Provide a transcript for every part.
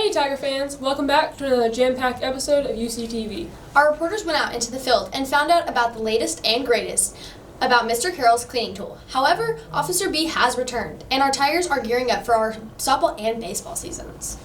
Hey Tiger fans, welcome back to another jam-packed episode of UCTV. Our reporters went out into the field and found out about the latest and greatest about Mr. Carroll's cleaning tool. However, Officer B has returned, and our Tigers are gearing up for our softball and baseball seasons.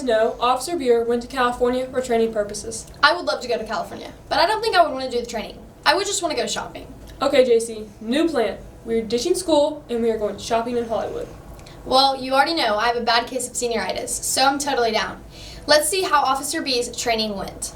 Know, Officer Buer went to California for training purposes. I would love to go to California, but I don't think I would want to do the training. I would just want to go shopping. Okay, JC, new plan. We're ditching school and we are going shopping in Hollywood. Well, you already know I have a bad case of senioritis, so I'm totally down. Let's see how Officer B's training went.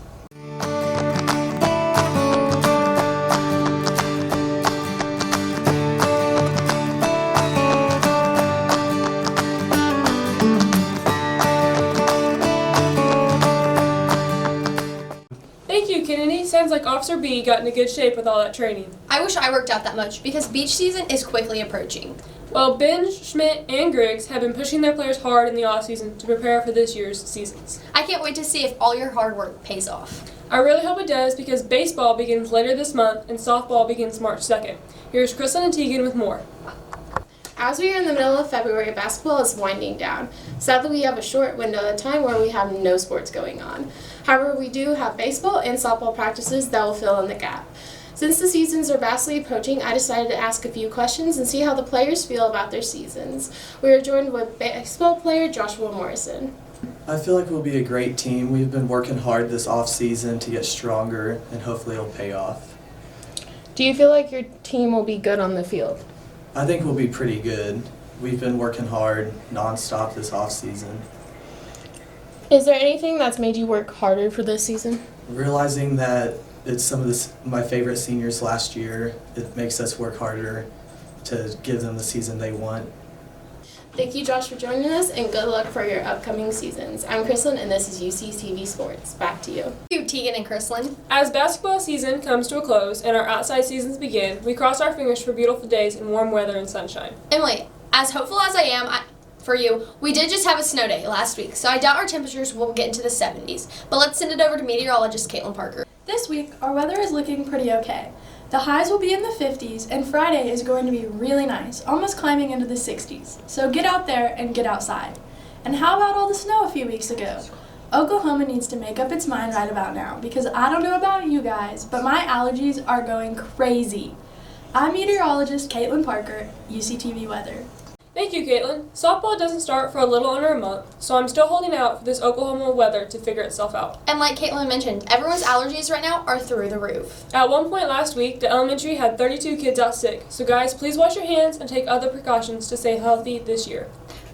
Sounds like Officer B got into good shape with all that training. I wish I worked out that much because beach season is quickly approaching. Well, Benj, Schmidt, and Griggs have been pushing their players hard in the off-season to prepare for this year's seasons. I can't wait to see if all your hard work pays off. I really hope it does because baseball begins later this month and softball begins March 2nd. Here's Kristen and Tegan with more. As we are in the middle of February, basketball is winding down. Sadly, we have a short window of time where we have no sports going on. However, we do have baseball and softball practices that will fill in the gap. Since the seasons are vastly approaching, I decided to ask a few questions and see how the players feel about their seasons. We are joined with baseball player Joshua Morrison. I feel like we'll be a great team. We've been working hard this off-season to get stronger, and hopefully it'll pay off. Do you feel like your team will be good on the field? I think we'll be pretty good. We've been working hard nonstop this off-season. Is there anything that's made you work harder for this season? Realizing that it's some of my favorite seniors last year, it makes us work harder to give them the season they want. Thank you, Josh, for joining us, and good luck for your upcoming seasons. I'm Kristen, and this is UCTV Sports. Back to you. Thank you, Tegan and Kristen. As basketball season comes to a close and our outside seasons begin, we cross our fingers for beautiful days in warm weather and sunshine. Emily, as hopeful as I am for you, we did just have a snow day last week, so I doubt our temperatures will get into the 70s. But let's send it over to meteorologist Caitlin Parker. This week, our weather is looking pretty okay. The highs will be in the 50s, and Friday is going to be really nice, almost climbing into the 60s. So get out there and get outside. And how about all the snow a few weeks ago? Oklahoma needs to make up its mind right about now, because I don't know about you guys, but my allergies are going crazy. I'm meteorologist Caitlin Parker, UCTV Weather. Thank you, Caitlin. Softball doesn't start for a little under a month, so I'm still holding out for this Oklahoma weather to figure itself out. And like Caitlin mentioned, everyone's allergies right now are through the roof. At one point last week, the elementary had 32 kids out sick, so guys, please wash your hands and take other precautions to stay healthy this year.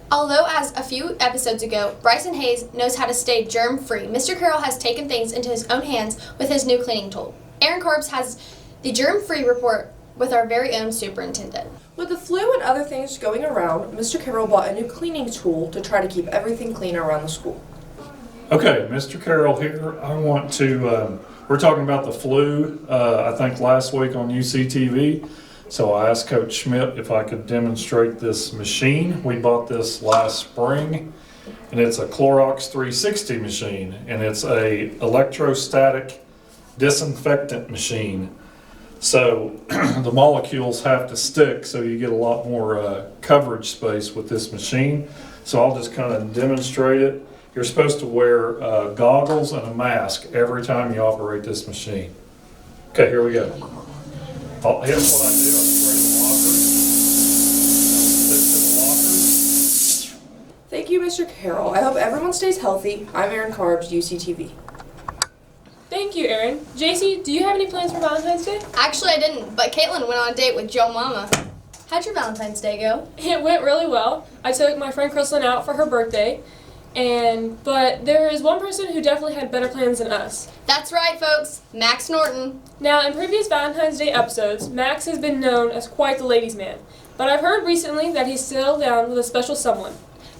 Although, as a few episodes ago, Bryson Hayes knows how to stay germ-free, Mr. Carroll has taken things into his own hands with his new cleaning tool. Aaron Carbs has the germ-free report with our very own superintendent. With the flu and other things going around, Mr. Carroll bought a new cleaning tool to try to keep everything clean around the school. Okay, Mr. Carroll here. I want to, we're talking about the flu, I think last week on UCTV. So I asked Coach Schmidt if I could demonstrate this machine. We bought this last spring, and it's a Clorox 360 machine, and it's a electrostatic disinfectant machine. So the molecules have to stick, so you get a lot more coverage space with this machine. So I'll just kind of demonstrate it. You're supposed to wear goggles and a mask every time you operate this machine. Okay, here we go. Here's what I do. I spray the lockers. Stick to the lockers. Thank you, Mr. Carroll. I hope everyone stays healthy. I'm Aaron Carbs, UCTV. Thank you, Aaron. JC, do you have any plans for Valentine's Day? Actually, I didn't, but Caitlin went on a date with Joe Mama. How'd your Valentine's Day go? It went really well. I took my friend Kristen out for her birthday. But there is one person who definitely had better plans than us. That's right, folks. Max Norton. Now, in previous Valentine's Day episodes, Max has been known as quite the ladies' man, but I've heard recently that he's settled down with a special someone.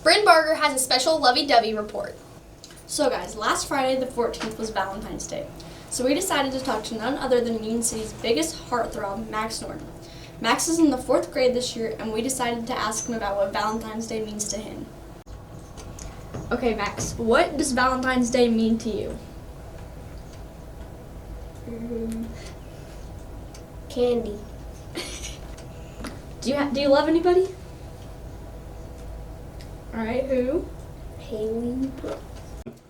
Bryn Barger has a special lovey-dovey report. So guys, last Friday the 14th was Valentine's Day. So we decided to talk to none other than Union City's biggest heartthrob, Max Norton. Max is in the 4th grade this year, and we decided to ask him about what Valentine's Day means to him. Okay, Max, what does Valentine's Day mean to you? Candy. Do you love anybody? Alright, who? Haley.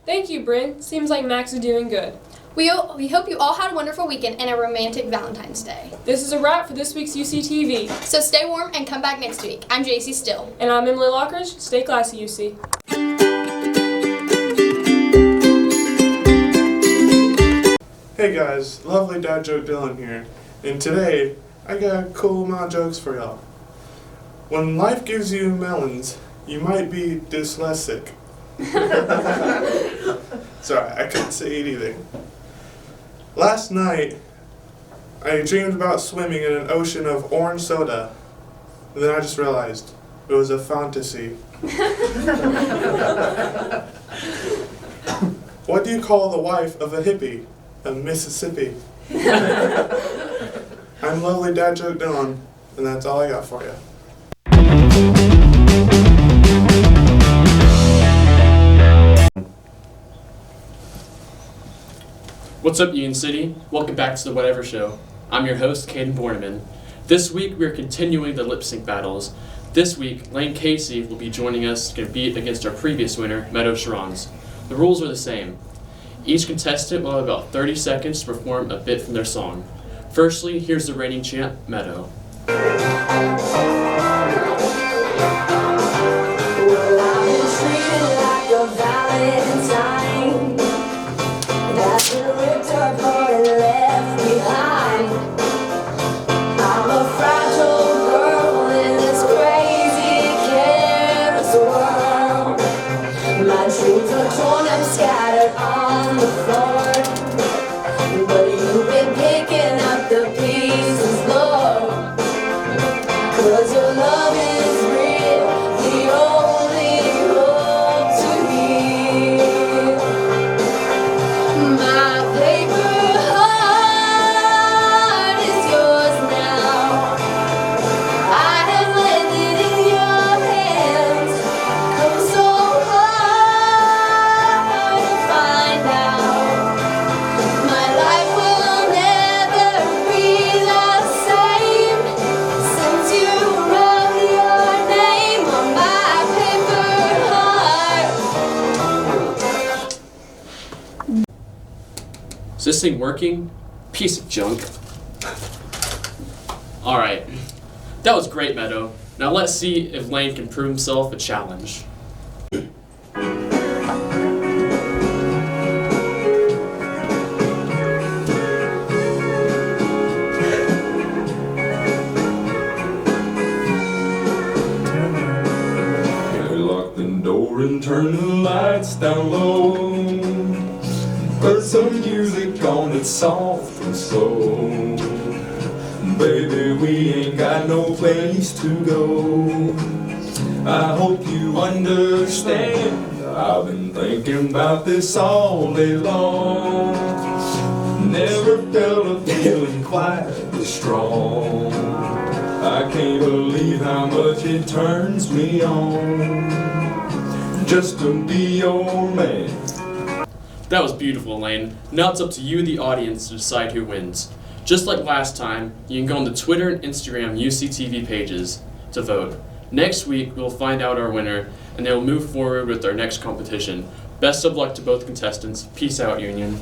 Thank you, Bryn. Seems like Max is doing good. We hope you all had a wonderful weekend and a romantic Valentine's Day. This is a wrap for this week's UCTV. So stay warm and come back next week. I'm JC Still. And I'm Emily Lockridge. Stay classy, UC. Hey guys, lovely dad joke Dylan here, and today I got a cool amount of jokes for y'all. When life gives you melons, you might be dyslexic. Sorry, I couldn't say anything. Last night, I dreamed about swimming in an ocean of orange soda. And then I just realized it was a fantasy. What do you call the wife of a hippie? A Mississippi. I'm lovely dad joke Dylan, and that's all I got for you. What's up, Union City? Welcome back to the Whatever Show. I'm your host, Caden Borneman. This week, we're continuing the lip sync battles. This week, Lane Casey will be joining us to compete against our previous winner, Meadow Sharons. The rules are the same. Each contestant will have about 30 seconds to perform a bit from their song. Firstly, here's the reigning champ, Meadow. Is this thing working? Piece of junk. Alright, that was great, Meadow. Now let's see if Lane can prove himself a challenge. Lock the door and turn the lights down low. Put some music on that's soft and slow. Baby, we ain't got no place to go. I hope you understand. I've been thinking about this all day long. Never felt a feeling quite this strong. I can't believe how much it turns me on just to be your man. That was beautiful, Lane. Now it's up to you, the audience, to decide who wins. Just like last time, you can go on the Twitter and Instagram UCTV pages to vote. Next week, we'll find out our winner, and they will move forward with our next competition. Best of luck to both contestants. Peace out, Union.